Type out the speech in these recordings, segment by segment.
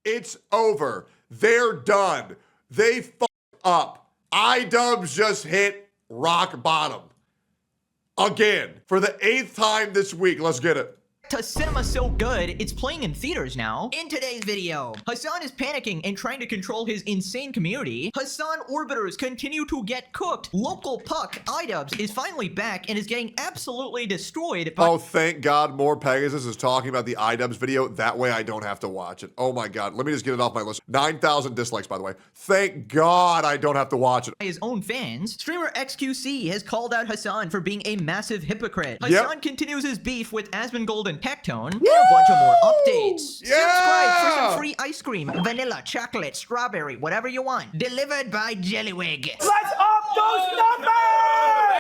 It's over. They're done. They fucked up. Idubbbz just hit rock bottom. Again. For the 8th time this week. Let's get it. To cinema so good, it's playing in theaters now. In today's video, Hassan is panicking and trying to control his insane community. Hassan orbiters continue to get cooked. Local puck, Idubbbz, is finally back and is getting absolutely destroyed by— Oh, thank God more Pegasus is talking about the Idubbbz video. That way I don't have to watch it. Oh my God. Let me just get it off my list. 9,000 dislikes, by the way. Thank God I don't have to watch it. his own fans. Streamer XQC has called out Hassan for being a massive hypocrite. Hassan continues his beef with Asmongold and Tectone, and a bunch of more updates. Yeah! Subscribe for some free ice cream, vanilla, chocolate, strawberry, whatever you want. Delivered by Jellywig. Let's up those numbers!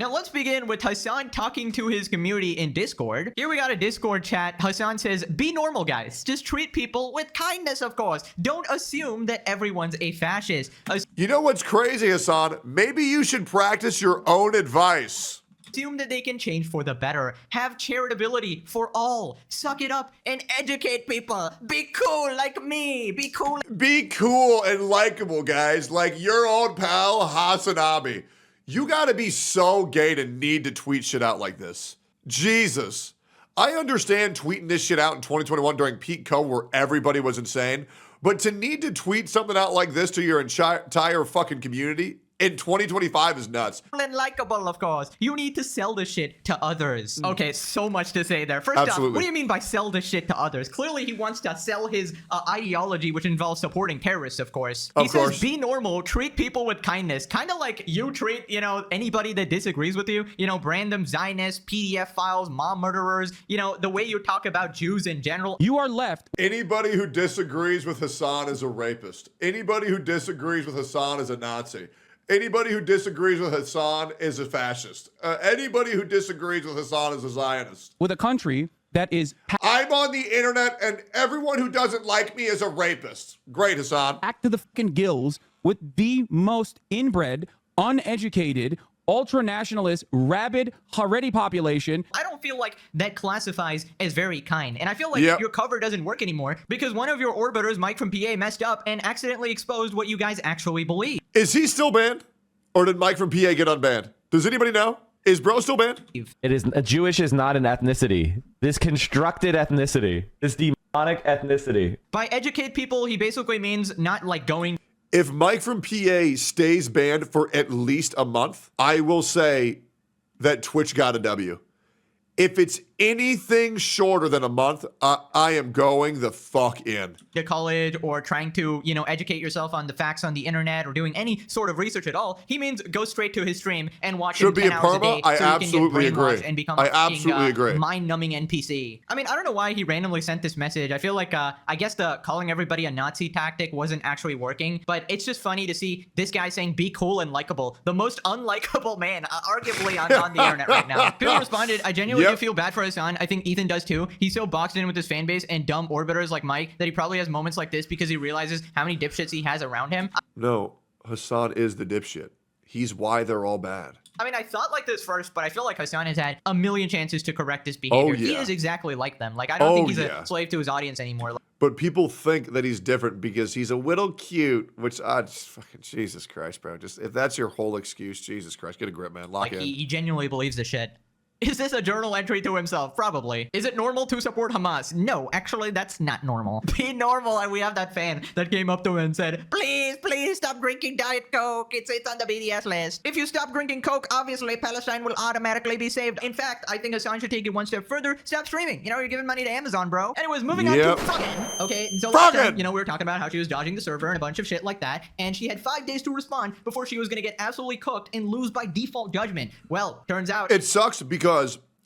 Now let's begin with Hassan talking to his community in Discord. Here we got a Discord chat. Hassan says, be normal, guys. Just treat people with kindness, of course. Don't assume that everyone's a fascist. You know what's crazy, Hassan? Maybe you should practice your own advice. Assume that they can change for the better. Have charitability for all. Suck it up and educate people. Be cool like me. Be cool. Be cool and likable, guys. Like your old pal, Hassan. You gotta be so gay to need to tweet shit out like this. Jesus. I understand tweeting this shit out in 2021 during peak COVID where everybody was insane, but to need to tweet something out like this to your entire fucking community in 2025 is nuts. And likable, of course. You need to sell the shit to others. Okay, so much to say there. First off, what do you mean by sell the shit to others? Clearly, he wants to sell his ideology, which involves supporting terrorists, of course. He says, be normal, treat people with kindness. Kind of like you treat, you know, anybody that disagrees with you. You know, random Zionists, PDF files, mom murderers. You know, the way you talk about Jews in general. You are left. Anybody who disagrees with Hassan is a rapist. Anybody who disagrees with Hassan is a Nazi. Anybody who disagrees with Hassan is a fascist. Anybody who disagrees with Hassan is a Zionist. With a country that is I'm on the internet and everyone who doesn't like me is a rapist. Great, Hassan. packed to the fucking gills with the most inbred, uneducated, ultra-nationalist, rabid, Haredi population. I don't feel like that classifies as very kind. And I feel like your cover doesn't work anymore because one of your orbiters, Mike from PA, messed up and accidentally exposed what you guys actually believe. Is he still banned? Or did Mike from PA get unbanned? Does anybody know? Is bro still banned? It is Jewish is not an ethnicity. This constructed ethnicity. This demonic ethnicity. By educate people, he basically means not like going. If Mike from PA stays banned for at least a month, I will say that Twitch got a W. If it's anything shorter than a month, I am going the fuck in. To college or trying to, you know, educate yourself on the facts on the internet or doing any sort of research at all, he means go straight to his stream and watch him 10 hours a day. I absolutely agree. And become I absolutely agree. Mind-numbing NPC. I mean, I don't know why he randomly sent this message. I feel like, I guess the calling everybody a Nazi tactic wasn't actually working, but it's just funny to see this guy saying be cool and likable. The most unlikable man, arguably on the internet right now. People responded, I genuinely do feel bad for Hassan. I think Ethan does too. He's so boxed in with his fan base and dumb orbiters like Mike that he probably has moments like this because he realizes how many dipshits he has around him. No, Hassan is the dipshit. He's why they're all bad. I mean, I thought like this first, but I feel like Hassan has had a million chances to correct his behavior. He is exactly like them. Like, I don't think he's a slave to his audience anymore. But people think that he's different because he's a little cute, which, just fucking Jesus Christ, bro. Just, if that's your whole excuse, Jesus Christ, get a grip, man. Lock in. He genuinely believes the shit. Is this a journal entry to himself? Probably. Is it normal to support Hamas? No, actually, that's not normal. Be normal, and we have that fan that came up to him and said, please, please stop drinking Diet Coke. It's on the BDS list. If you stop drinking Coke, obviously Palestine will automatically be saved. In fact, I think Hassan should take it one step further. Stop streaming. You know, you're giving money to Amazon, bro. Anyways, moving on to Frogan. Okay, and so last time, you know, we were talking about how she was dodging the server and a bunch of shit like that, and she had 5 days to respond before she was going to get absolutely cooked and lose by default judgment. Well, turns out it sucks because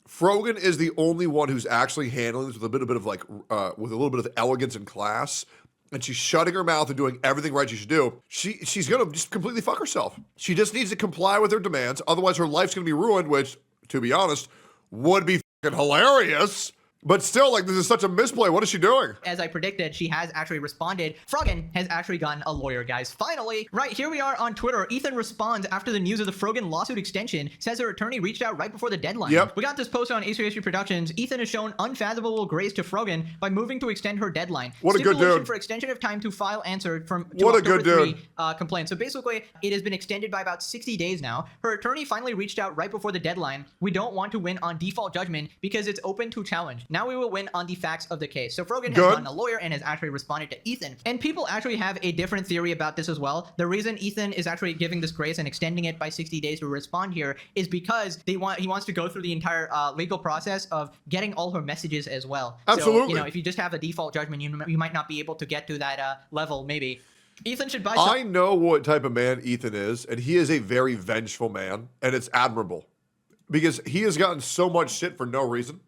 Frogan is the only one who's actually handling this with a bit of like, with a little bit of elegance and class. And she's shutting her mouth and doing everything right she should do. She's gonna just completely fuck herself. She just needs to comply with her demands. Otherwise, her life's gonna be ruined, which, to be honest, would be fucking hilarious. But still, like, this is such a misplay. What is she doing? As I predicted, she has actually responded. Frogan has actually gotten a lawyer, guys. Finally, right, here we are on Twitter. Ethan responds after the news of the Frogan lawsuit extension, says her attorney reached out right before the deadline. Yep. We got this post on HCHP Productions. Ethan has shown unfathomable grace to Frogan by moving to extend her deadline. What a good dude. For extension of time to file answer to What a good October dude. 3 complaint. So basically, it has been extended by about 60 days now. Her attorney finally reached out right before the deadline. We don't want to win on default judgment because it's open to challenge. Now we will win on the facts of the case. So Frogan has gotten a lawyer and has actually responded to Ethan. And people actually have a different theory about this as well. The reason Ethan is actually giving this grace and extending it by 60 days to respond here is because he wants to go through the entire legal process of getting all her messages as well. Absolutely. So, you know, if you just have a default judgment, you might not be able to get to that level, maybe. Ethan should buy some- I know what type of man Ethan is, and he is a very vengeful man, and it's admirable because he has gotten so much shit for no reason.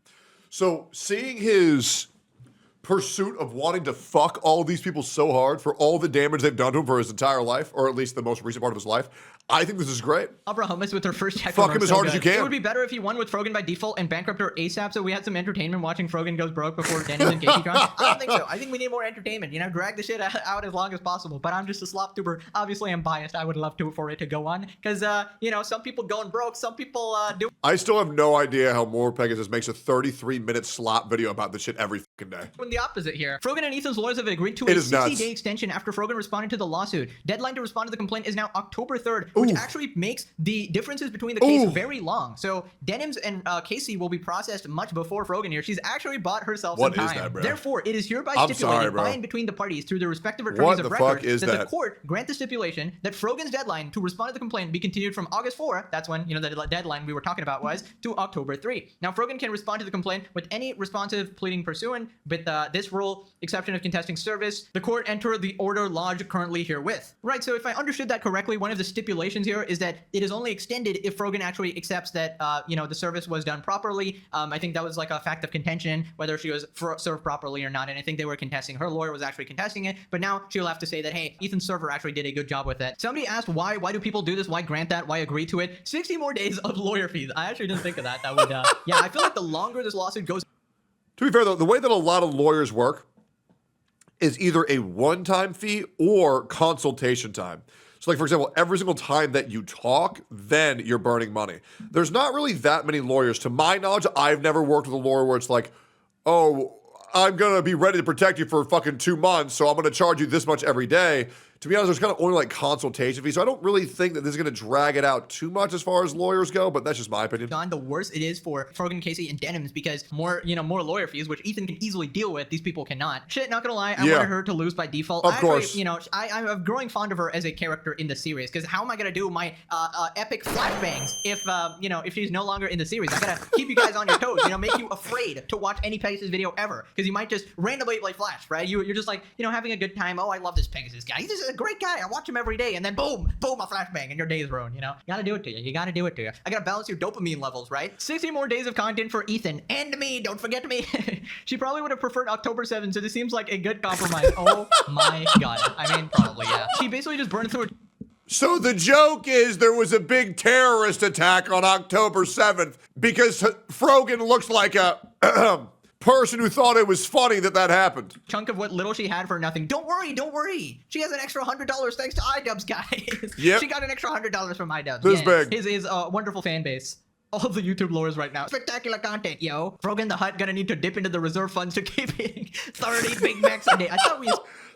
So seeing his pursuit of wanting to fuck all these people so hard for all the damage they've done to him for his entire life, or at least the most recent part of his life, I think this is great. Abra hummus with her first check. Fuck him as hard as you can. It would be better if he won with Frogan by default and bankrupt her ASAP, so we had some entertainment watching Frogan goes broke before Dennis and Casey Tron. I don't think so. I think we need more entertainment. You know, drag the shit out as long as possible. But I'm just a slop tuber. Obviously, I'm biased. I would love for it to go on because you know, some people going broke, some people do. I still have no idea how More Pegasus makes a 33-minute slop video about this shit every fucking day. When the opposite here. Frogan and Ethan's lawyers have agreed to It a is nuts. 60-day extension after Frogan responded to the lawsuit. Deadline to respond to the complaint is now October 3rd, which actually makes the differences between the case very long. So Denims and Casey will be processed much before Frogan here. She's actually bought herself some time. What is that, bro? Therefore, it is hereby I'm stipulated sorry, bro. by and between the parties through the respective attorneys What of the record fuck is that that? the court grant the stipulation that Frogan's deadline to respond to the complaint be continued from August 4, that's when, you know, the deadline we were talking about was, to October 3. Now, Frogan can respond to the complaint with any responsive pleading pursuant with this rule, exception of contesting service. The court enter the order lodged currently herewith. Right, so if I understood that correctly, one of the stipulations here is that it is only extended if Frogan actually accepts that, you know, the service was done properly. I think that was like a fact of contention, whether she was served properly or not, and I think they were contesting. Her lawyer was actually contesting it, but now she'll have to say that, hey, Ethan's server actually did a good job with it. Somebody asked why do people do this? Why grant that? Why agree to it? 60 more days of lawyer fees. I actually didn't think of that. That would, yeah, I feel like the longer this lawsuit goes. To be fair, though, the way that a lot of lawyers work is either a one-time fee or consultation time. So, like, for example, every single time that you talk, then you're burning money. There's not really that many lawyers. To my knowledge, I've never worked with a lawyer where it's like, oh, I'm going to be ready to protect you for fucking 2 months, so I'm going to charge you this much every day. To be honest, there's kind of only like consultation fees, so I don't really think that this is going to drag it out too much as far as lawyers go, but that's just my opinion. The worse it is for Frogan, Casey, and Denims because more, you know, more lawyer fees, which Ethan can easily deal with. These people cannot. Shit, not gonna lie, I wanted her to lose by default. Of course. You know, I'm growing fond of her as a character in the series because how am I gonna do my epic flashbangs if, you know, if she's no longer in the series? I gotta keep you guys on your toes, you know, make you afraid to watch any Pegasus video ever because you might just randomly play Flash, right? You're just like, you know, having a good time. Oh, I love this Pegasus guy. He's just a great guy. I watch him every day, and then boom, a flashbang, and your day is ruined, you know? You gotta do it to you. You gotta do it to you. I gotta balance your dopamine levels, right? 60 more days of content for Ethan and me. Don't forget me. She probably would have preferred October 7, so this seems like a good compromise. Oh my god. I mean, probably, yeah. She basically just burned through it. So the joke is there was a big terrorist attack on October 7th because Frogan looks like a person who thought it was funny that happened. Chunk of what little she had for nothing. Don't worry. She has an extra $100 thanks to Idubbbz, guys. Yep. She got an extra $100 from Idubbbz. This big. His wonderful fan base. All of the YouTube lawyers right now. Spectacular content, yo. Frogan the Hutt gonna need to dip into the reserve funds to keep eating 30 Big Macs a day. I thought we...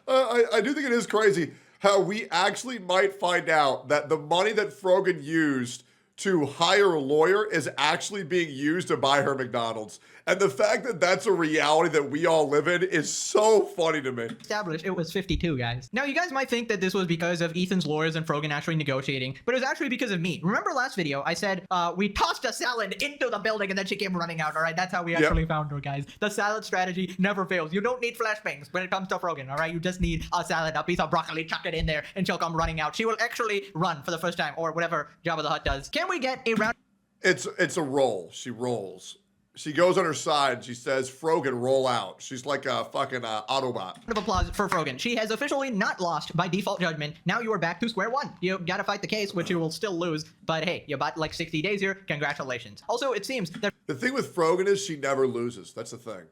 I do think it is crazy how we actually might find out that the money that Frogan used to hire a lawyer is actually being used to buy her McDonald's. And the fact that that's a reality that we all live in is so funny to me. Established it was 52, guys. Now, you guys might think that this was because of Ethan's lawyers and Frogan actually negotiating, but it was actually because of me. Remember last video, I said we tossed a salad into the building and then she came running out, all right? That's how we actually found her, guys. The salad strategy never fails. You don't need flashbangs when it comes to Frogan, all right? You just need a salad, a piece of broccoli, chuck it in there, and she'll come running out. She will actually run for the first time, or whatever Jabba the Hutt does. Can we get a round? It's a roll. She rolls. She goes on her side and she says, Frogan, roll out. She's like a fucking Autobot. Round of applause for Frogan. She has officially not lost by default judgment. Now you are back to square one. You gotta fight the case, which you will still lose. But hey, you bought like 60 days here. Congratulations. Also, it seems that The thing with Frogan is she never loses. That's the thing.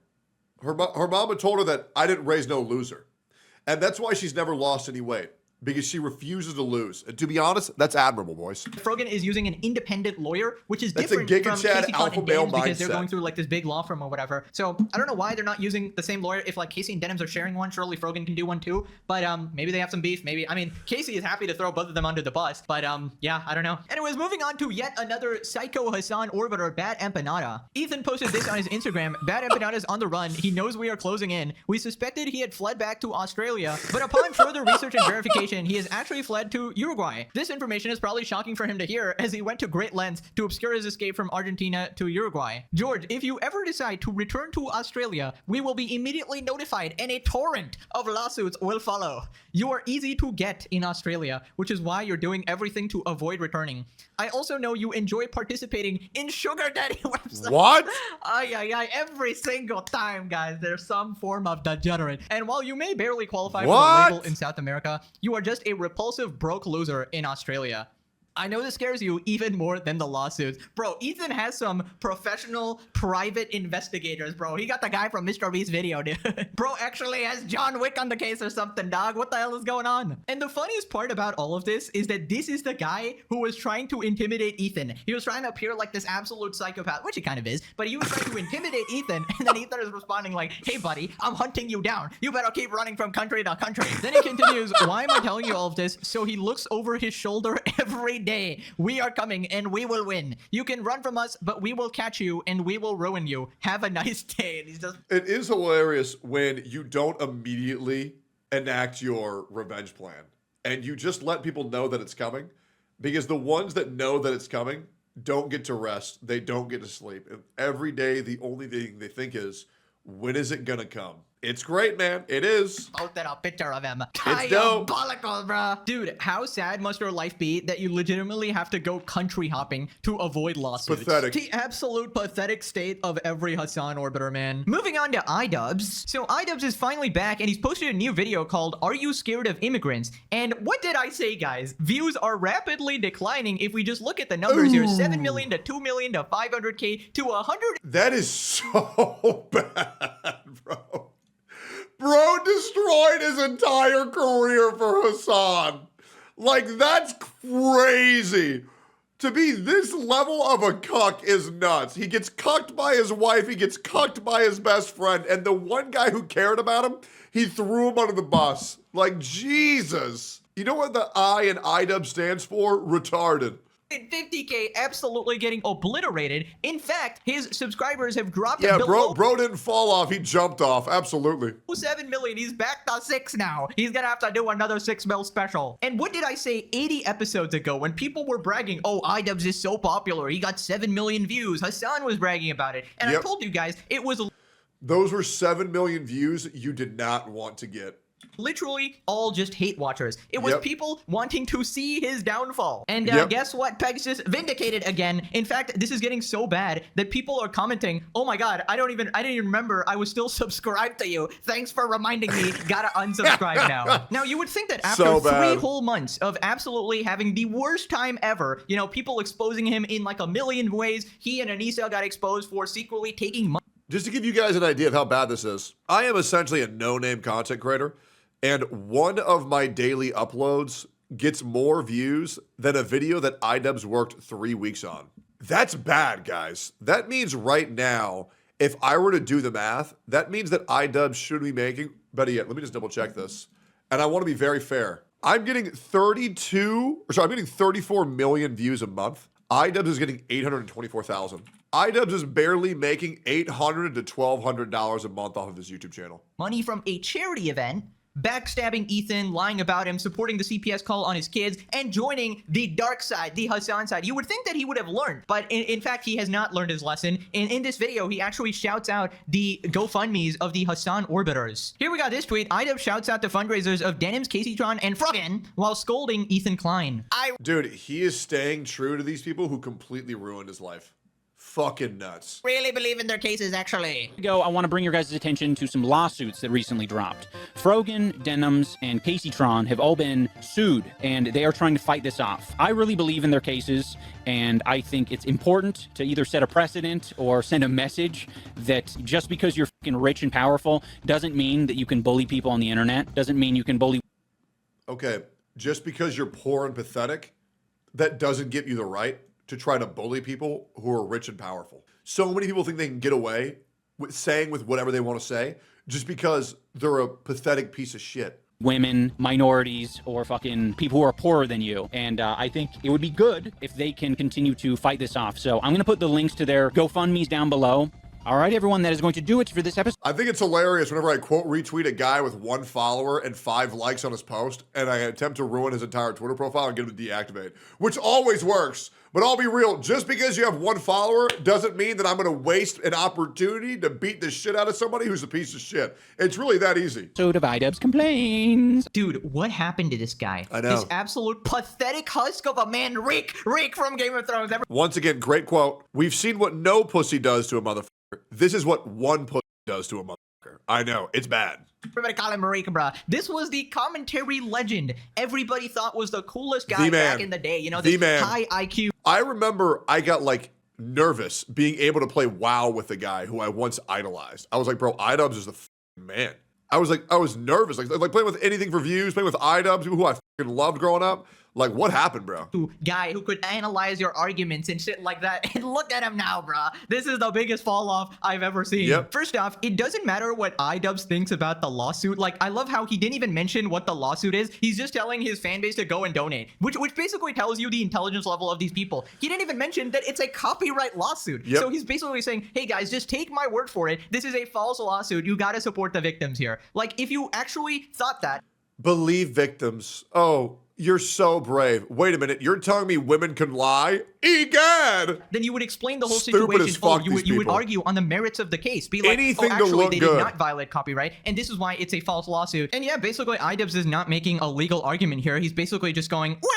Her mama told her that I didn't raise no loser. And that's why she's never lost any weight. Because she refuses to lose. And to be honest, that's admirable, boys. Frogan is using an independent lawyer, which is That's a different Giga from Chad Casey alpha and male Denims because they're mindset. going through like this big law firm or whatever. So I don't know why they're not using the same lawyer. If like Casey and Denims are sharing one, surely Frogan can do one too. But maybe they have some beef. Maybe, I mean, Casey is happy to throw both of them under the bus. But yeah, I don't know. Anyways, moving on to yet another psycho Hassan orbiter, Bad Empanada. Ethan posted this on his Instagram. Bad Empanada's on the run. He knows we are closing in. We suspected he had fled back to Australia, but upon further research and verification, he has actually fled to Uruguay. This information is probably shocking for him to hear, as he went to great lengths to obscure his escape from Argentina to Uruguay. George, if you ever decide to return to Australia, we will be immediately notified and a torrent of lawsuits will follow. You are easy to get in Australia, which is why you're doing everything to avoid returning. I also know you enjoy participating in sugar daddy websites. What? Ay, every single time, guys, there's some form of degenerate. And while you may barely qualify for the What? label in South America, you are just a repulsive broke loser in Australia. I know this scares you even more than the lawsuits. Bro, Ethan has some professional private investigators, bro. He got the guy from Mr. Beast's video, dude. Bro actually has John Wick on the case or something, dog. What the hell is going on? And the funniest part about all of this is that this is the guy who was trying to intimidate Ethan. He was trying to appear like this absolute psychopath, which he kind of is, but he was trying to intimidate Ethan, and then Ethan is responding like, hey, buddy, I'm hunting you down. You better keep running from country to country. Then he continues, why am I telling you all of this? So he looks over his shoulder every day. We are coming and we will win. You can run from us, but we will catch you and we will ruin you. Have a nice day. And he's just... It is hilarious when you don't immediately enact your revenge plan and you just let people know that it's coming, because the ones that know that it's coming don't get to rest. They don't get to sleep. And every day, the only thing they think is, when is it gonna come? It's great, man. It is. Posted a picture of him. It's dope. Diabolical, bro. Dude, how sad must your life be that you legitimately have to go country hopping to avoid lawsuits? Pathetic. The absolute pathetic state of every Hassan orbiter, man. Moving on to Idubbbz. So Idubbbz is finally back and he's posted a new video called Are You Scared of Immigrants? And what did I say, guys? Views are rapidly declining if we just look at the numbers here. 7 million to 2 million to 500K to 100. That is so bad, bro. Bro destroyed his entire career for Hassan. Like, that's crazy. To be this level of a cuck is nuts. He gets cucked by his wife. He gets cucked by his best friend. And the one guy who cared about him, he threw him under the bus. Like, Jesus. You know what the I in Idubbbz stands for? Retarded. 50K absolutely getting obliterated. In fact, his subscribers have dropped Yeah, below bro didn't fall off. He jumped off. Absolutely. 7 million. He's back to 6 now. He's gonna have to do another 6 mil special. And what did I say 80 episodes ago when people were bragging, oh, Idubbbz is so popular. He got 7 million views. Hassan was bragging about it. And Yep. I told you guys, it was Those were 7 million views you did not want to get. literally all just hate watchers. It was Yep. people wanting to see his downfall. And Yep. guess what? Pegasus vindicated again. In fact, this is getting so bad that people are commenting, oh my god, I didn't even remember I was still subscribed to you. Thanks for reminding me. Gotta unsubscribe now. Now, you would think that after So 3 bad. whole months of absolutely having the worst time ever, you know, people exposing him in like a million ways, he and Anissa got exposed for secretly taking money. Just to give you guys an idea of how bad this is, I am essentially a no-name content creator, and one of my daily uploads gets more views than a video that Idubbbz worked 3 weeks on. That's bad, guys. That means right now, if I were to do the math, that means that Idubbbz should be making, better yet, let me just double check this. And I want to be very fair. I'm getting 34 million views a month. Idubbbz is getting 824,000. Idubbbz is barely making $800 to $1,200 a month off of his YouTube channel. Money from a charity event, backstabbing Ethan, lying about him, supporting the CPS call on his kids, and joining the dark side, the Hassan side. You would think that he would have learned, but in fact, he has not learned his lesson. And in this video, he actually shouts out the GoFundMes of the Hassan orbiters. Here we got this tweet. Idubbbz shouts out the fundraisers of Denims, Caseytron, and Frogan while scolding Ethan Klein. Dude, he is staying true to these people who completely ruined his life. Fucking nuts. Really believe in their cases, actually. I want to bring your guys' attention to some lawsuits that recently dropped. Frogan, Denims, and Casey Tron have all been sued, and they are trying to fight this off. I really believe in their cases, and I think it's important to either set a precedent or send a message that just because you're fucking rich and powerful doesn't mean that you can bully people on the internet, doesn't mean you can bully. Okay, just because you're poor and pathetic, that doesn't give you the right to try to bully people who are rich and powerful. So many people think they can get away with saying with whatever they want to say just because they're a pathetic piece of shit. Women, minorities, or fucking people who are poorer than you. And I think it would be good if they can continue to fight this off. So I'm going to put the links to their GoFundMes down below. All right, everyone, that is going to do it for this episode. I think it's hilarious whenever I quote retweet a guy with 1 follower and 5 likes on his post, and I attempt to ruin his entire Twitter profile and get him to deactivate, which always works. But I'll be real, just because you have 1 follower doesn't mean that I'm going to waste an opportunity to beat the shit out of somebody who's a piece of shit. It's really that easy. So Idubbbz complains. Dude, what happened to this guy? I know. This absolute pathetic husk of a man, Rick from Game of Thrones. Once again, great quote. We've seen what no pussy does to a motherfucker. This is what 1 pussy does to a motherfucker. I know, it's bad. Everybody call him Marika, bruh. This was the commentary legend everybody thought was the coolest guy back in the day. You know, this high IQ. I remember I got like nervous being able to play WoW with a guy who I once idolized. I was like, bro, Idubbbz is the man. I was nervous. Like playing with anything for views, playing with Idubbbz, who I loved growing up. Like, what happened, bro? Guy who could analyze your arguments and shit like that. And look at him now, bruh. This is the biggest fall off I've ever seen. Yep. First off, it doesn't matter what Idubbbz thinks about the lawsuit. Like, I love how he didn't even mention what the lawsuit is. He's just telling his fan base to go and donate, which basically tells you the intelligence level of these people. He didn't even mention that it's a copyright lawsuit. Yep. So he's basically saying, hey guys, just take my word for it. This is a false lawsuit. You gotta support the victims here. Like, if you actually thought that. Believe victims. Oh, you're so brave. Wait a minute. You're telling me women can lie? Egad! Then you would explain the whole Stupid situation. as fuck, You would people. argue on the merits of the case. Be like, Anything to actually, look they good. did not violate copyright, and this is why it's a false lawsuit. And yeah, basically, Idubbbz is not making a legal argument here. He's basically just going, wah,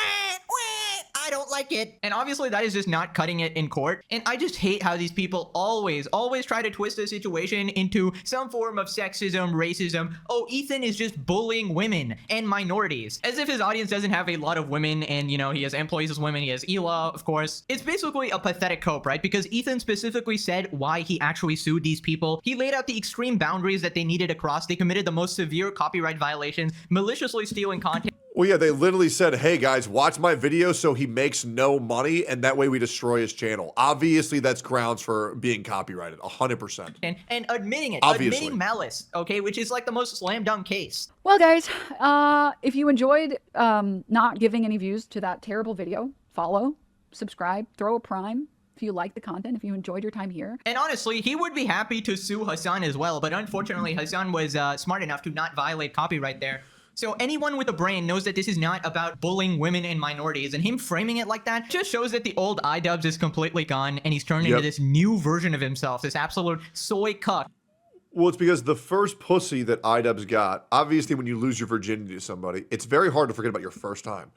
wah, I don't like it. And obviously, that is just not cutting it in court. And I just hate how these people always try to twist the situation into some form of sexism, racism. Oh, Ethan is just bullying women and minorities. As if his audience doesn't have a lot of women, and, you know, he has employees as women. He has Ela, of course. It's basically a pathetic cope, right? Because Ethan specifically said why he actually sued these people. He laid out the extreme boundaries that they needed to cross. They committed the most severe copyright violations, maliciously stealing content. Well, yeah, they literally said, hey guys, watch my video so he makes no money, and that way we destroy his channel. Obviously, that's grounds for being copyrighted, 100%. And admitting it, Obviously. admitting malice, okay, which is like the most slam dunk case. Well, guys, if you enjoyed not giving any views to that terrible video, follow, subscribe, throw a prime. If you like the content, if you enjoyed your time here. And honestly, he would be happy to sue Hassan as well, but unfortunately, Hassan was smart enough to not violate copyright there. So anyone with a brain knows that this is not about bullying women and minorities, and him framing it like that just shows that the old Idubbbz is completely gone, and he's turned into this new version of himself, this absolute soy cuck. Well, it's because the first pussy that Idubbbz got, obviously when you lose your virginity to somebody, it's very hard to forget about your first time.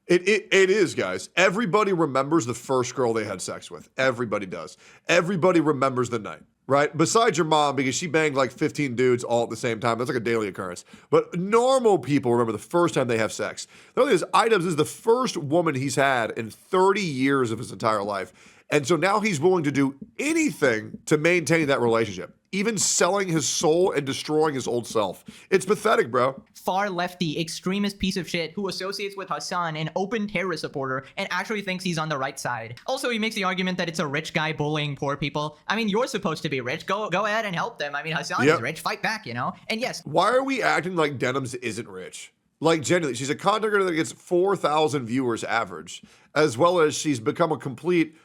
It is, guys. Everybody remembers the first girl they had sex with. Everybody does. Everybody remembers the night, right? Besides your mom, because she banged like 15 dudes all at the same time. That's like a daily occurrence. But normal people remember the first time they have sex. The other thing is, Idubbbz is the first woman he's had in 30 years of his entire life. And so now he's willing to do anything to maintain that relationship, even selling his soul and destroying his old self. It's pathetic, bro. Far lefty, extremist piece of shit who associates with Hassan, an open terrorist supporter, and actually thinks he's on the right side. Also, he makes the argument that it's a rich guy bullying poor people. I mean, you're supposed to be rich. Go ahead and help them. I mean, Hassan is rich. Fight back, you know? And yes. Why are we acting like Denims isn't rich? Like, genuinely, she's a content creator that gets 4,000 viewers average, as well as she's become a complete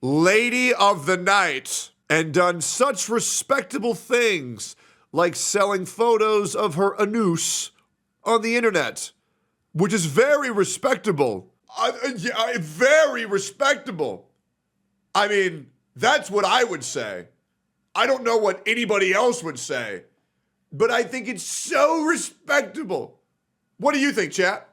lady of the night and done such respectable things like selling photos of her anus on the internet, which is very respectable. Very respectable. I mean, that's what I would say. I don't know what anybody else would say, but I think it's so respectable. What do you think, chat?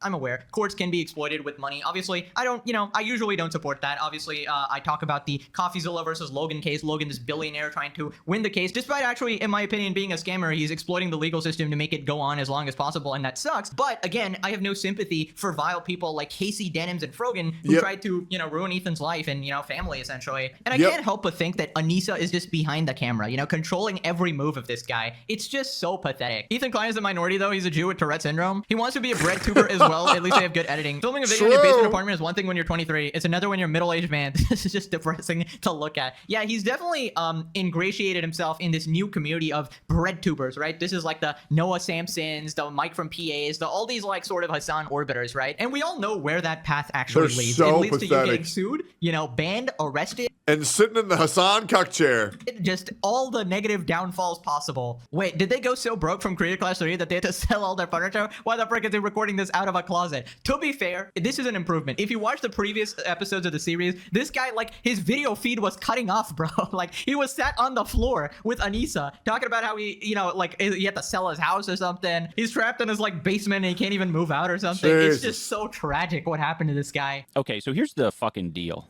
I'm aware courts can be exploited with money. Obviously, I usually don't support that. Obviously, I talk about the CoffeeZilla versus Logan case. Logan, this billionaire trying to win the case, despite actually, in my opinion, being a scammer. He's exploiting the legal system to make it go on as long as possible, and that sucks. But again, I have no sympathy for vile people like Casey Denims and Frogan who tried to, ruin Ethan's life and, family, essentially. And I can't help but think that Anissa is just behind the camera, controlling every move of this guy. It's just so pathetic. Ethan Klein is a minority, though. He's a Jew with Tourette syndrome. He wants to be a bread tuber as well. At least they have good editing. Filming a video in your basement apartment is one thing when you're 23. It's another when you're a middle-aged man. This is just depressing to look at. Yeah, he's definitely ingratiated himself in this new community of bread tubers, right? This is like the Noah Sampsons, the Mike from PAs, all these like sort of Hassan orbiters, right? And we all know where that path actually leads. So it leads pathetic. to you getting sued, banned, arrested. And sitting in the Hassan cuck chair. Just all the negative downfalls possible. Wait, did they go so broke from Creator Class 3 that they had to sell all their furniture? Why the frick is he recording this out of a closet? To be fair, this is an improvement. If you watch the previous episodes of the series, this guy, like, his video feed was cutting off, bro. Like, he was sat on the floor with Anissa, talking about how he, he had to sell his house or something. He's trapped in his, like, basement and he can't even move out or something. Jesus. It's just so tragic what happened to this guy. Okay, so here's the fucking deal.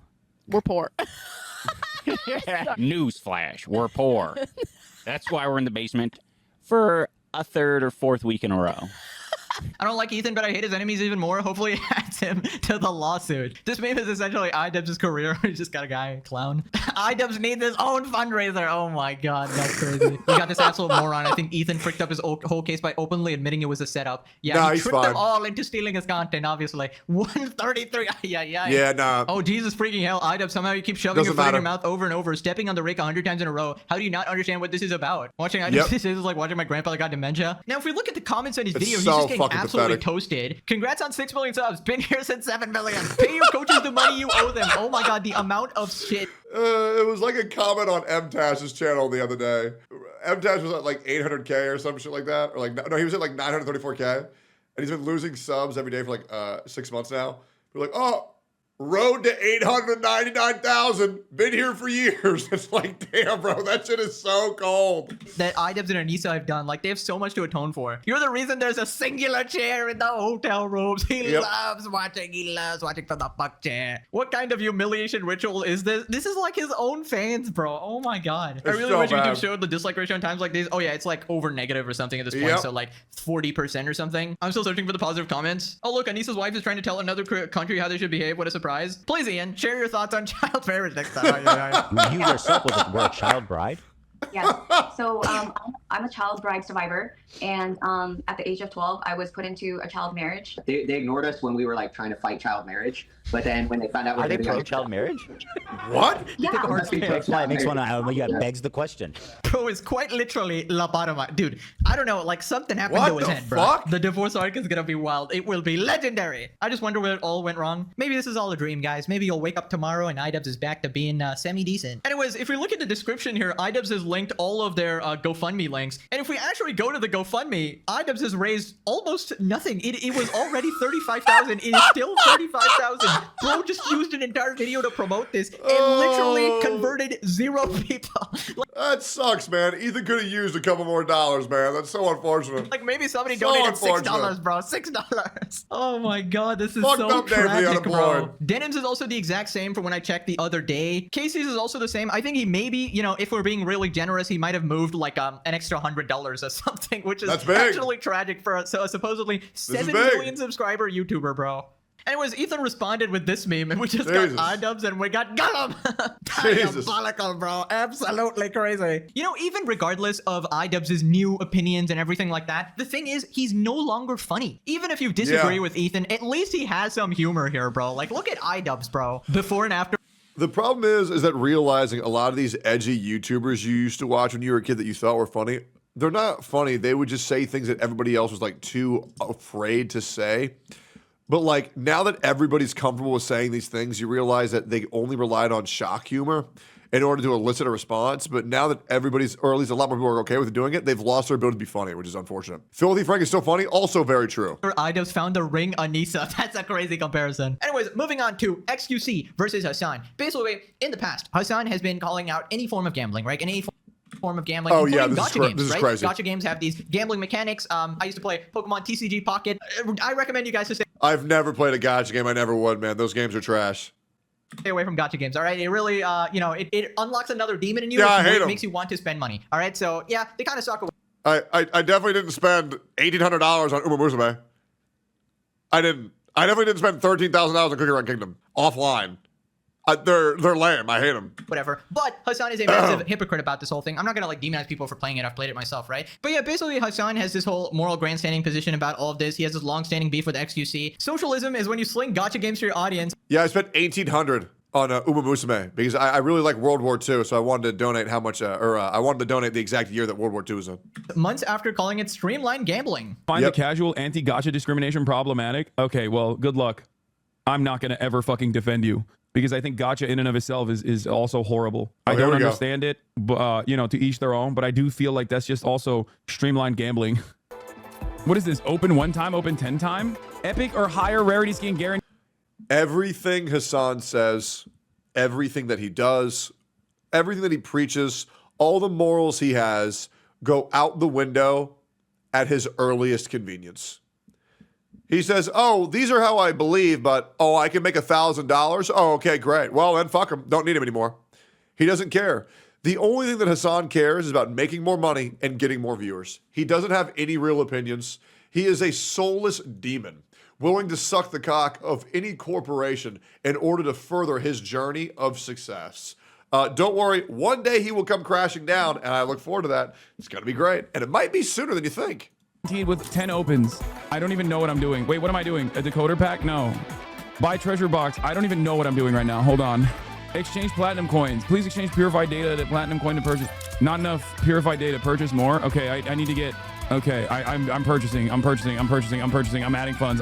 We're poor. Newsflash, we're poor. That's why we're in the basement for a third or fourth week in a row. I don't like Ethan, but I hate his enemies even more. Hopefully it adds him to the lawsuit. This meme is essentially Idubbbz' career. He's just got a guy, a clown. Idubbbz needs his own fundraiser. Oh my god, that's crazy. We got this absolute moron. I think Ethan fricked up his whole case by openly admitting it was a setup. Yeah, Nah, he he's tricked fine. them all into stealing his content, obviously. 133. Yeah. Yeah, nah. Oh, Jesus freaking hell. Idubbbz, somehow you keep shoving Doesn't your foot in your matter. mouth over and over, stepping on the rake 100 times in a row. How do you not understand what this is about? Watching Idubbbz this is like watching my grandfather got dementia. Now, if we look at the comments on his It's video, he's so just getting fucking absolutely pathetic. toasted. Congrats on 6 million subs. Been here since 7 million. Pay your coaches the money you owe them. Oh my god, the amount of shit. It was like a comment on MTash's channel the other day. MTash was at like 800K or some shit like that. Or like, no, he was at like 934K. And he's been losing subs every day for like 6 months now. We're like, oh, road to 899,000. Been here for years. It's like, damn, bro, that shit is so cold. That Idubbbz and Anissa have done. Like, they have so much to atone for. You're the reason there's a singular chair in the hotel rooms. He loves watching. He loves watching from the fuck chair. What kind of humiliation ritual is this? This is like his own fans, bro. Oh my god. I It's really so wish YouTube bad. showed the dislike ratio in times like these. Oh yeah, it's like over negative or something at this point. Yep. So like 40% or something. I'm still searching for the positive comments. Oh look, Anissa's wife is trying to tell another country how they should behave. What a surprise. Please, Ian, share your thoughts on child marriage next time. You yourself were a child bride? Yes. So I'm a child bride survivor, and at the age of 12, I was put into a child marriage. They ignored us when we were like trying to fight child marriage, but then when they found out, Are they pro-child marriage? What? Yeah. That's why it makes one. Begs the question. Bro is quite literally lobotomized. Dude, I don't know, like something happened What to his the head, bro. fuck? The divorce arc is gonna be wild. It will be legendary. I just wonder where it all went wrong. Maybe this is all a dream, guys. Maybe you'll wake up tomorrow and Idubbbz is back to being semi-decent. Anyways, if we look at the description here, Idubbbz has linked all of their GoFundMe links. And if we actually go to the GoFundMe, Idubbbz has raised almost nothing. It was already 35,000. It is still 35,000. Bro just used an entire video to promote this and literally converted 0 people. That sucks, man. Ethan could have used a couple more dollars, man. That's so unfortunate. Like maybe somebody So donated unfortunate. $6, bro. $6. Oh my god, this is Fucked so up day for the tragic, bro. unemployed. Denims is also the exact same from when I checked the other day. Casey's is also the same. I think he maybe, if we're being really generous, he might have moved like an extra $100 or something, which is That's big. actually tragic for a supposedly 7 big. million subscriber YouTuber, bro. Anyways, Ethan responded with this meme, and we just Jesus. got Idubbbz and we got Gollum. Jesus. Diabolical, bro. Absolutely crazy. Even regardless of Idubbbz' new opinions and everything like that, the thing is, he's no longer funny. Even if you disagree Yeah. with Ethan, at least he has some humor here, bro. Like, look at Idubbbz, bro. Before and after. The problem is that realizing a lot of these edgy YouTubers you used to watch when you were a kid that you thought were funny, they're not funny. They would just say things that everybody else was like too afraid to say. But like now that everybody's comfortable with saying these things, you realize that they only relied on shock humor in order to elicit a response. But now that everybody's, or at least a lot more people are okay with doing it, they've lost their ability to be funny, which is unfortunate. Filthy Frank is still funny, also very true. Idubbbz found the ring Anissa. That's a crazy comparison. Anyways, moving on to XQC versus Hassan. Basically, in the past, Hassan has been calling out any form of gambling, right? And any form of gambling, Oh, yeah, including this is gacha cra- games, this is right? crazy. Gacha games have these gambling mechanics. I used to play Pokemon TCG Pocket. I recommend you guys to stay I've never played a gacha game. I never would, man. Those games are trash. Stay away from gacha games, all right? It really, you know, it unlocks another demon in you. Yeah, I hate it 'em. makes you want to spend money, all right? So, yeah, they kind of suck. I definitely didn't spend $1,800 on Uma Musume. I definitely didn't spend $13,000 on Cookie Run Kingdom offline. They're lame. I hate them. Whatever. But Hassan is a massive hypocrite about this whole thing. I'm not gonna like demonize people for playing it. I've played it myself, right? But yeah, basically Hassan has this whole moral grandstanding position about all of this. He has this long-standing beef with XQC. Socialism is when you sling gacha games to your audience. Yeah, I spent $1,800 on Uma Musume because I really like World War II, so I wanted to donate how much, I wanted to donate the exact year that World War II was in. Months after calling it streamlined gambling. Find the casual anti-gacha discrimination problematic? Okay, well, good luck. I'm not gonna ever fucking defend you. Because I think gacha in and of itself is also horrible. I don't understand it, but, you know, to each their own. But I do feel like that's just also streamlined gambling. What is this? Open 1 time, open 10 time? Epic or higher rarity skin guarantee? Everything Hassan says, everything that he does, everything that he preaches, all the morals he has go out the window at his earliest convenience. He says, oh, these are how I believe, but, oh, I can make $1,000? Oh, okay, great. Well, then fuck him. Don't need him anymore. He doesn't care. The only thing that Hassan cares is about making more money and getting more viewers. He doesn't have any real opinions. He is a soulless demon, willing to suck the cock of any corporation in order to further his journey of success. Don't worry, one day he will come crashing down, and I look forward to that. It's going to be great, and it might be sooner than you think. With 10 opens. I don't even know what I'm doing. Wait, what am I doing? A decoder pack? No. Buy treasure box. I don't even know what I'm doing right now. Hold on. Exchange platinum coins. Please exchange purified data to platinum coin to purchase. Not enough purified data. Purchase more. Okay, I need to get. Okay, I'm purchasing. I'm adding funds.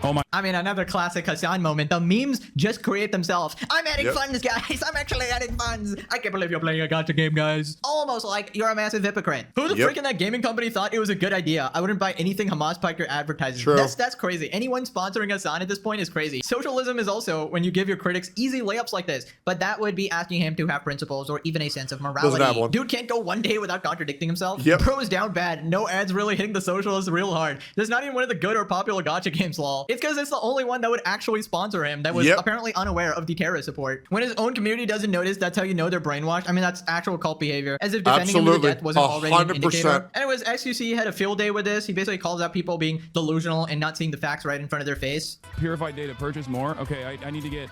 Oh my. I mean, another classic Hassan moment. The memes just create themselves. I'm adding funds, guys. I'm actually adding funds. I can't believe you're playing a gacha game, guys. Almost like you're a massive hypocrite. Who the freak in that gaming company thought it was a good idea? I wouldn't buy anything Hamas Piker advertises. True. That's crazy. Anyone sponsoring Hassan at this point is crazy. Socialism is also when you give your critics easy layups like this, but that would be asking him to have principles or even a sense of morality. Dude can't go one day without contradicting himself. Bro is down bad. No ads really hitting the socialists real hard. There's not even one of the good or popular gacha games, lol. It's because it's the only one that would actually sponsor him that was apparently unaware of the terrorist support. When his own community doesn't notice, that's how you know they're brainwashed. I mean, that's actual cult behavior. As if defending him to the death wasn't already an indicator. Anyways, XQC had a field day with this. He basically calls out people being delusional and not seeing the facts right in front of their face. Purified data, purchase more. Okay, I need to get.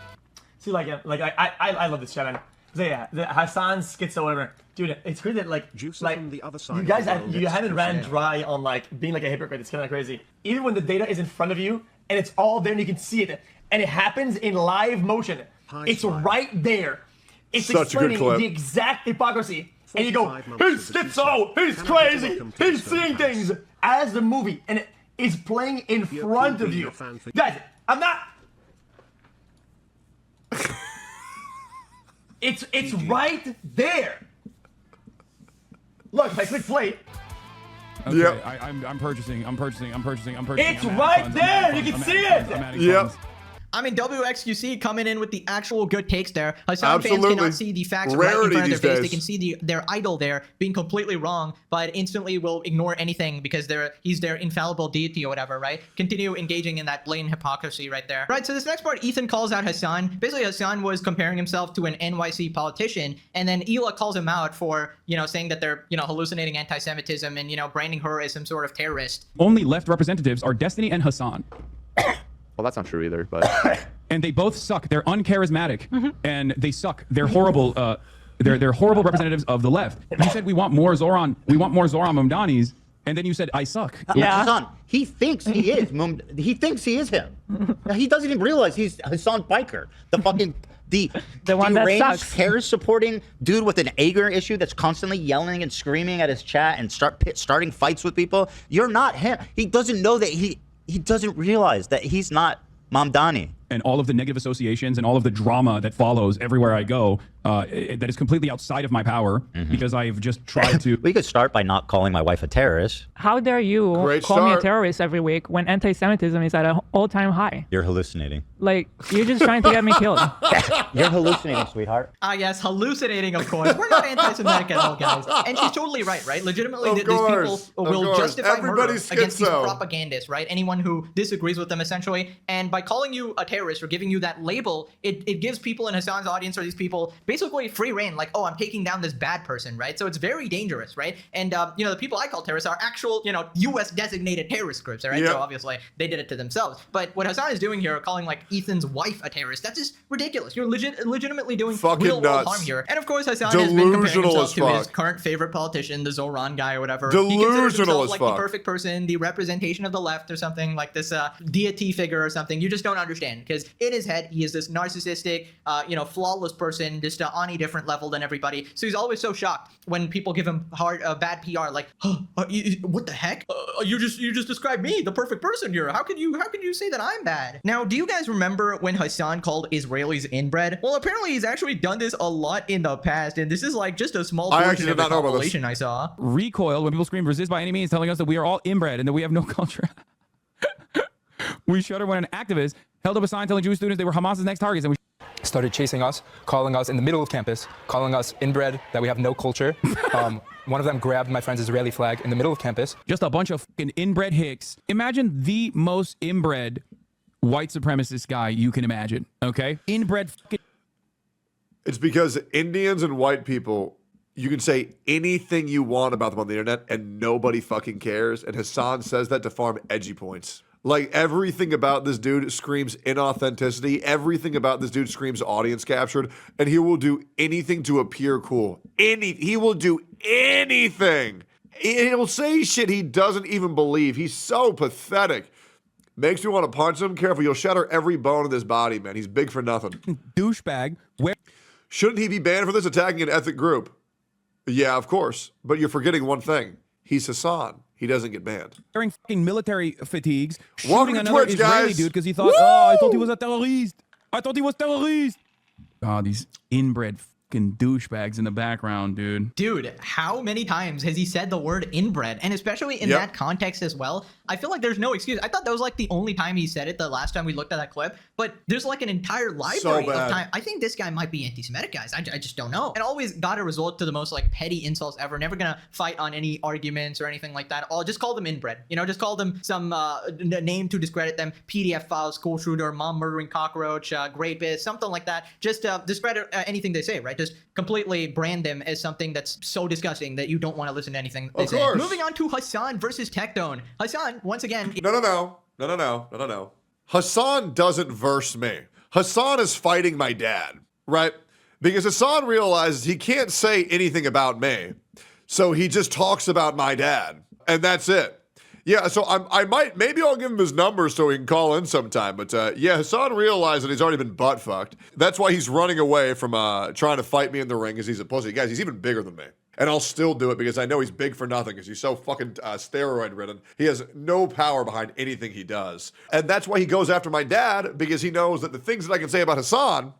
See, I love this channel. So yeah, the Hassan schizo whatever. Dude, it's crazy that the other side you guys you haven't ran dry on like being like a hypocrite. It's kind of crazy. Even when the data is in front of you and it's all there and you can see it and it happens in live motion. It's right there. It's explaining the exact hypocrisy. And you go, he's schizo, he's crazy, he's seeing things as the movie and it is playing in front of you. Guys, I'm not. It's right there. Look, if I click play. Okay, I'm purchasing. It's right there. You can see it. Yep. I mean, WXQC coming in with the actual good takes there. Hassan fans cannot see the facts right in front of their face. They can see their idol there being completely wrong, but instantly will ignore anything because he's their infallible deity or whatever, right? Continue engaging in that blatant hypocrisy right there. Right, so this next part, Ethan calls out Hassan. Basically, Hassan was comparing himself to an NYC politician, and then Ela calls him out for, saying that they're, hallucinating anti-Semitism and, branding her as some sort of terrorist. Only left representatives are Destiny and Hassan. Well, that's not true either, but and they both suck. They're uncharismatic, and they suck. They're horrible. They're horrible representatives of the left. You said we want more Zoran. We want more Zoran Mamdanis, and then you said I suck. Hassan, he thinks he is. He thinks he is him. He doesn't even realize he's Hassan Piker, the fucking the one that sucks. Terrorist supporting dude with an anger issue that's constantly yelling and screaming at his chat and starting fights with people. You're not him. He doesn't know that he doesn't realize that he's not Mamdani. And all of the negative associations and all of the drama that follows everywhere I go, that is completely outside of my power because I've just tried to. We could start by not calling my wife a terrorist. How dare you call me a terrorist every week when anti-Semitism is at an all-time high? You're hallucinating. Like, you're just trying to get me killed. You're hallucinating, sweetheart. Ah, yes, hallucinating, of course. We're not anti-Semitic at all, guys. And she's totally right, right? Legitimately, these people will justify murder against these propagandists, right? Anyone who disagrees with them, essentially. And by calling you a terrorist or giving you that label, it gives people in Hassan's audience or these people basically free reign. Like, oh, I'm taking down this bad person, right? So it's very dangerous, right? And, you know, the people I call terrorists are actual, you know, U.S. designated terrorist groups, all right? So obviously, they did it to themselves. But what Hassan is doing here, calling, like, Ethan's wife a terrorist, that's just ridiculous. You're legitimately doing real-world harm here. And, of course, Hassan has been comparing himself to his current favorite politician, the Zoran guy or whatever. He considers himself like the perfect person, the representation of the left or something, like this deity figure or something. You just don't understand, because in his head, he is this narcissistic, you know, flawless person, just on a different level than everybody. So he's always so shocked when people give him bad PR, like, what the heck? You just described me, the perfect person here. How can you say that I'm bad? Now, do you guys remember when Hassan called Israelis inbred? Well, apparently he's actually done this a lot in the past, and this is like just a small portion of the compilation I saw. Recoiled when people scream resist by any means, telling us that we are all inbred and that we have no culture. We shudder when an activist held up a sign telling Jewish students they were Hamas's next targets, and we started chasing us, calling us in the middle of campus, calling us inbred, that we have no culture. One of them grabbed my friend's Israeli flag in the middle of campus. Just a bunch of fucking inbred hicks. Imagine the most inbred white supremacist guy you can imagine, okay? Inbred fucking... It's because Indians and white people, you can say anything you want about them on the internet and nobody fucking cares. And Hassan says that to farm edgy points. Like, everything about this dude screams inauthenticity. Everything about this dude screams audience captured. And he will do anything to appear cool. He will do anything. He'll say shit he doesn't even believe. He's so pathetic. Makes me want to punch him. Careful, you'll shatter every bone in his body, man. He's big for nothing. Douchebag. Shouldn't he be banned for this, attacking an ethnic group? Yeah, of course. But you're forgetting one thing. He's Hassan. He doesn't get banned. Wearing fucking military fatigues. Welcome shooting another Twitch, Israeli guys. dude because he thought, oh, I thought he was a terrorist. I thought he was terrorist. Oh, these inbred fucking douchebags in the background, dude. Dude, how many times has he said the word inbred? And especially in that context as well, I feel like there's no excuse. I thought that was like the only time he said it the last time we looked at that clip, but there's like an entire library of time. I think this guy might be anti-Semitic, guys. I just don't know. And always gotta resort to the most like petty insults ever. Never gonna fight on any arguments or anything like that. I'll just call them inbred. You know, just call them some name to discredit them. PDF file, school shooter, mom murdering cockroach, rapist, something like that. Just discredit anything they say, right? Just completely brand them as something that's so disgusting that you don't want to listen to anything they say. Moving on to Hassan versus Tectone. Hassan, once again... No. Hassan doesn't verse me. Hassan is fighting my dad, right? Because Hassan realizes he can't say anything about me. So he just talks about my dad. And that's it. Yeah, so maybe I'll give him his number so he can call in sometime. But yeah, Hassan realized that he's already been butt fucked. That's why he's running away from trying to fight me in the ring because he's a pussy. Guys, he's even bigger than me. And I'll still do it because I know he's big for nothing because he's so fucking steroid ridden. He has no power behind anything he does. And that's why he goes after my dad, because he knows that the things that I can say about Hassan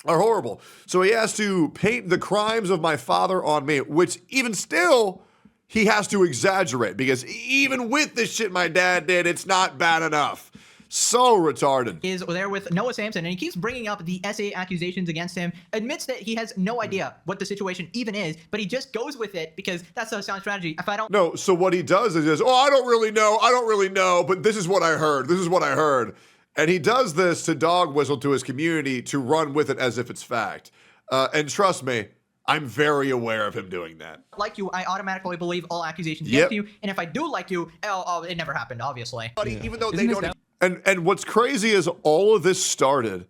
are horrible. So he has to paint the crimes of my father on me, which even still... he has to exaggerate, because even with this shit my dad did, it's not bad enough. So retarded. Is there with Noah Samson, and he keeps bringing up the SA accusations against him, admits that he has no idea what the situation even is, but he just goes with it because that's a sound strategy. If I don't... No, so what he does is, oh, I don't really know, but this is what I heard. And he does this to dog whistle to his community to run with it as if it's fact. And trust me, I'm very aware of him doing that. Like you, I automatically believe all accusations against you, and if I do like you, it never happened, obviously. Even though they don't... And what's crazy is all of this started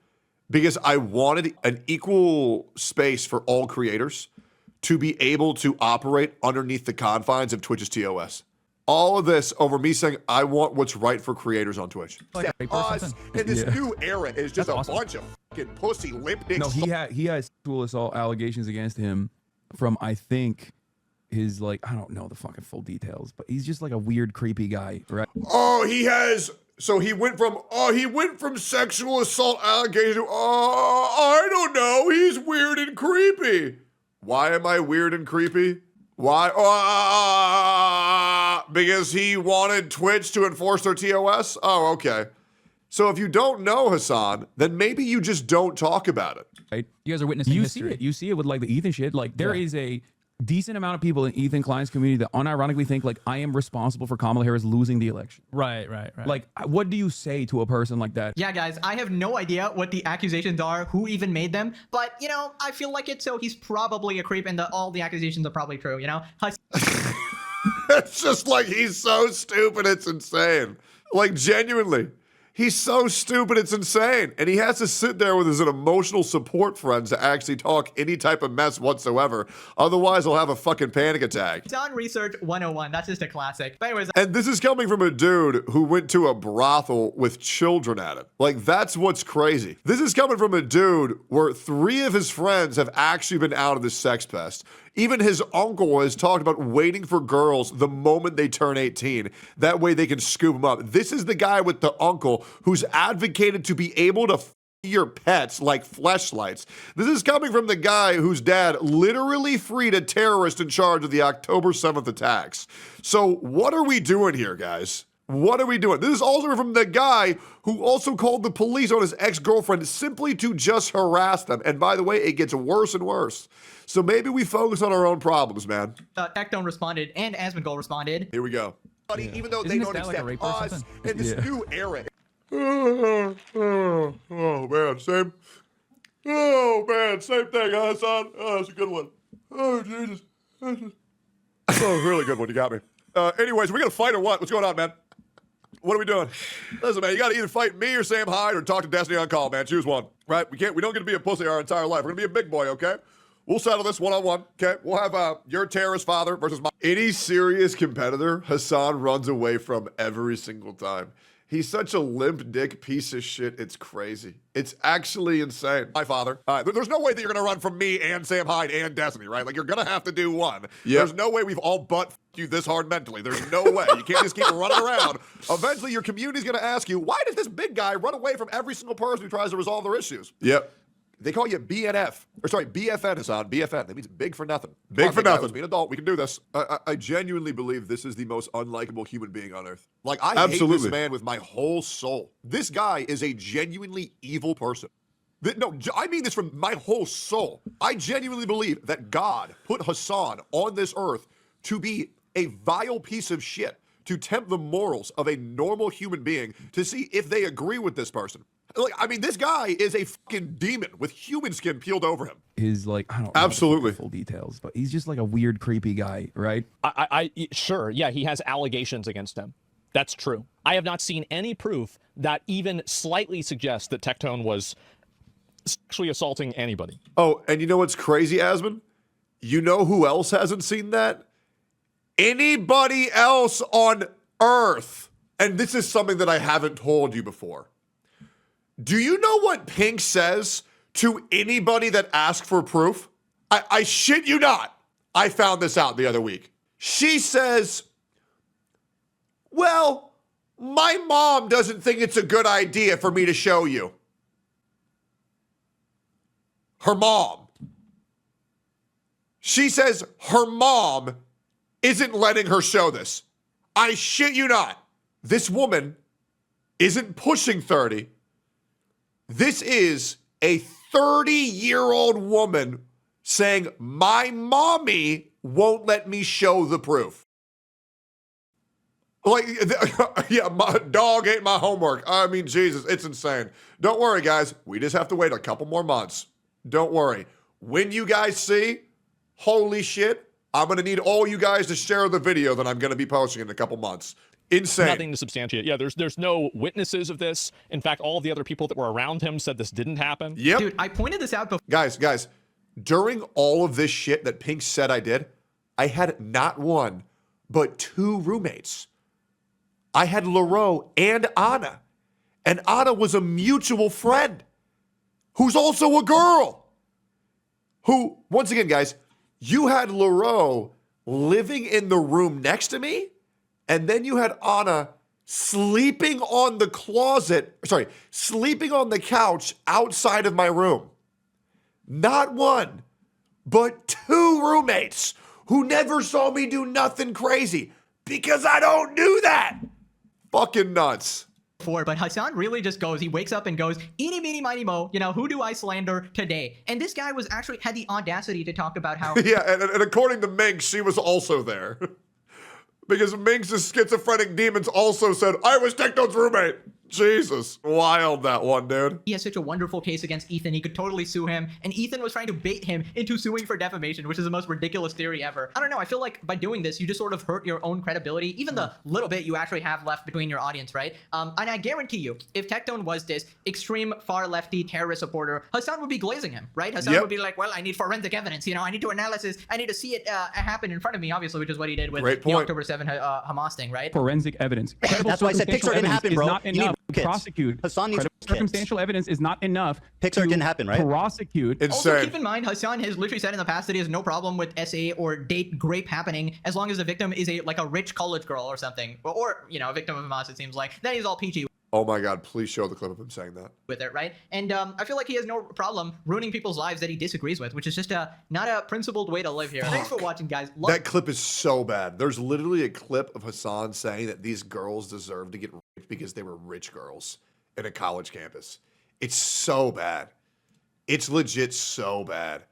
because I wanted an equal space for all creators to be able to operate underneath the confines of Twitch's TOS. All of this over me saying, I want what's right for creators on Twitch. Us in this new era is just a bunch of fucking pussy limp dicks. No, he has sexual assault allegations against him from, I think, his, like, I don't know the fucking full details, but he's just like a weird, creepy guy, right? Oh, he has So he went from sexual assault allegation to, I don't know, he's weird and creepy. Why am I weird and creepy? Why? Because he wanted Twitch to enforce their TOS? Oh, okay. So if you don't know Hassan, then maybe you just don't talk about it. Right? You guys are witnessing history. You see it with like the Ethan shit. Like there is a decent amount of people in Ethan Klein's community that unironically think like I am responsible for Kamala Harris losing the election. Right. Like, what do you say to a person like that? Yeah, guys, I have no idea what the accusations are, who even made them, but, you know, I feel like it, so he's probably a creep, and all the accusations are probably true, you know? It's just like he's so stupid, it's insane. Like, genuinely. He's so stupid, it's insane. And he has to sit there with his emotional support friends to actually talk any type of mess whatsoever. Otherwise, he'll have a fucking panic attack. It's on Research 101. That's just a classic. But anyways. And this is coming from a dude who went to a brothel with children at it. Like, that's what's crazy. This is coming from a dude where 3 of his friends have actually been out of this sex pest. Even his uncle has talked about waiting for girls the moment they turn 18. That way they can scoop them up. This is the guy with the uncle who's advocated to be able to f your pets like fleshlights. This is coming from the guy whose dad literally freed a terrorist in charge of the October 7th attacks. So what are we doing here, guys? What are we doing? This is also from the guy who also called the police on his ex-girlfriend simply to just harass them. And by the way, it gets worse and worse. So maybe we focus on our own problems, man. Tectone responded and Asmongold responded. Here we go. Even though they don't accept us in this new era. Oh man, same thing, Hassan. Oh, that's a good one. Oh, Jesus. Oh, really good one. You got me. Anyways, we gonna fight or what? What's going on, man? What are we doing? Listen, man, you gotta either fight me or Sam Hyde or talk to Destiny on call, man. Choose one. Right? We don't get to be a pussy our entire life. We're gonna be a big boy, okay? We'll settle this one-on-one, okay? We'll have your terrorist father versus my... Any serious competitor, Hassan runs away from every single time. He's such a limp dick piece of shit. It's crazy. It's actually insane. My father. There's no way that you're going to run from me and Sam Hyde and Destiny, right? Like, you're going to have to do one. Yep. There's no way we've all butt you this hard mentally. There's no way. You can't just keep running around. Eventually, your community's going to ask you, why does this big guy run away from every single person who tries to resolve their issues? Yep. They call you BFN, Hassan. BFN. That means big for nothing. Big for nothing. Be an adult. We can do this. I genuinely believe this is the most unlikable human being on earth. Like, I hate this man with my whole soul. This guy is a genuinely evil person. No, I mean this from my whole soul. I genuinely believe that God put Hassan on this earth to be a vile piece of shit, to tempt the morals of a normal human being to see if they agree with this person. Like, I mean, this guy is a fucking demon with human skin peeled over him. His, like, I don't know the full details, but he's just like a weird, creepy guy, right? Sure, yeah, he has allegations against him. That's true. I have not seen any proof that even slightly suggests that Tectone was sexually assaulting anybody. Oh, and you know what's crazy, Asmon? You know who else hasn't seen that? Anybody else on Earth. And this is something that I haven't told you before. Do you know what Pink says to anybody that asks for proof? I shit you not. I found this out the other week. She says, well, my mom doesn't think it's a good idea for me to show you. Her mom. She says her mom isn't letting her show this. I shit you not. This woman isn't pushing 30. This is a 30-year-old woman saying, my mommy won't let me show the proof. Like, yeah, my dog ate my homework. I mean, Jesus, it's insane. Don't worry, guys. We just have to wait a couple more months. Don't worry. When you guys see, holy shit, I'm going to need all you guys to share the video that I'm going to be posting in a couple months. Insane. Nothing to substantiate. Yeah, there's no witnesses of this. In fact, all the other people that were around him said this didn't happen. Yep. Dude, I pointed this out before. Guys, during all of this shit that Pink said I did, I had not one, but 2 roommates. I had Leroux and Anna. And Anna was a mutual friend who's also a girl. Who, once again, guys, you had Leroux living in the room next to me. And then you had Anna sleeping on the sleeping on the couch outside of my room. Not one, but 2 roommates who never saw me do nothing crazy because I don't do that. Fucking nuts. But Hassan really just goes, he wakes up and goes, eeny, meeny, miny, mo, you know, who do I slander today? And this guy was actually had the audacity to talk about how... Yeah, and according to Minx, she was also there. Because Minx's schizophrenic demons also said, I was Tectone's roommate. Jesus, wild that one, dude. He has such a wonderful case against Ethan. He could totally sue him. And Ethan was trying to bait him into suing for defamation, which is the most ridiculous theory ever. I don't know. I feel like by doing this, you just sort of hurt your own credibility, even the little bit you actually have left between your audience, right? And I guarantee you, if Tectone was this extreme far lefty terrorist supporter, Hassan would be glazing him, right? Hassan would be like, well, I need forensic evidence. You know, I need to analysis. I need to see it happen in front of me, obviously, which is what he did with the October 7 Hamas thing, right? Forensic evidence. That's why I said Pixar didn't happen, bro. Not enough to prosecute. Hassan needs circumstantial evidence is not enough. Pixar didn't happen, right? Prosecute. Also, keep in mind, Hassan has literally said in the past that he has no problem with SA or date rape happening as long as the victim is a rich college girl or something, or you know, a victim of Hamas. It seems like then he's all peachy. Oh my God! Please show the clip of him saying that. With it, right? And I feel like he has no problem ruining people's lives that he disagrees with, which is just not a principled way to live here. Thanks for watching, guys. That clip is so bad. There's literally a clip of Hassan saying that these girls deserve to get raped because they were rich girls in a college campus. It's so bad. It's legit so bad.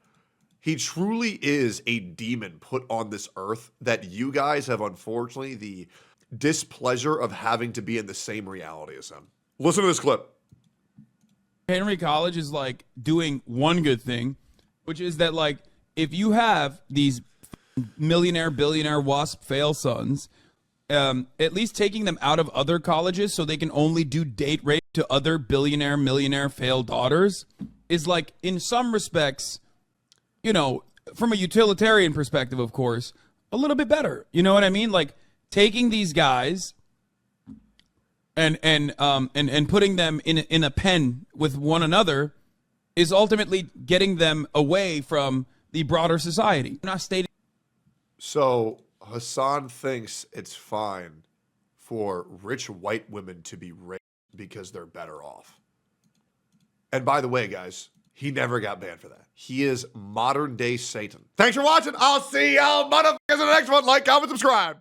He truly is a demon put on this earth that you guys have, unfortunately, the displeasure of having to be in the same reality as him. Listen to this clip. Henry College is like doing one good thing, which is that like if you have these millionaire, billionaire, WASP fail sons, at least taking them out of other colleges so they can only do date rape to other billionaire, millionaire fail daughters is like, in some respects, you know, from a utilitarian perspective, of course, a little bit better. You know what I mean? Like taking these guys and putting them in a pen with one another is ultimately getting them away from the broader society. I'm not stating. So Hassan thinks it's fine for rich white women to be raped because they're better off. And by the way, guys, he never got banned for that. He is modern day Satan. Thanks for watching. I'll see y'all motherfuckers in the next one. Like, comment, subscribe.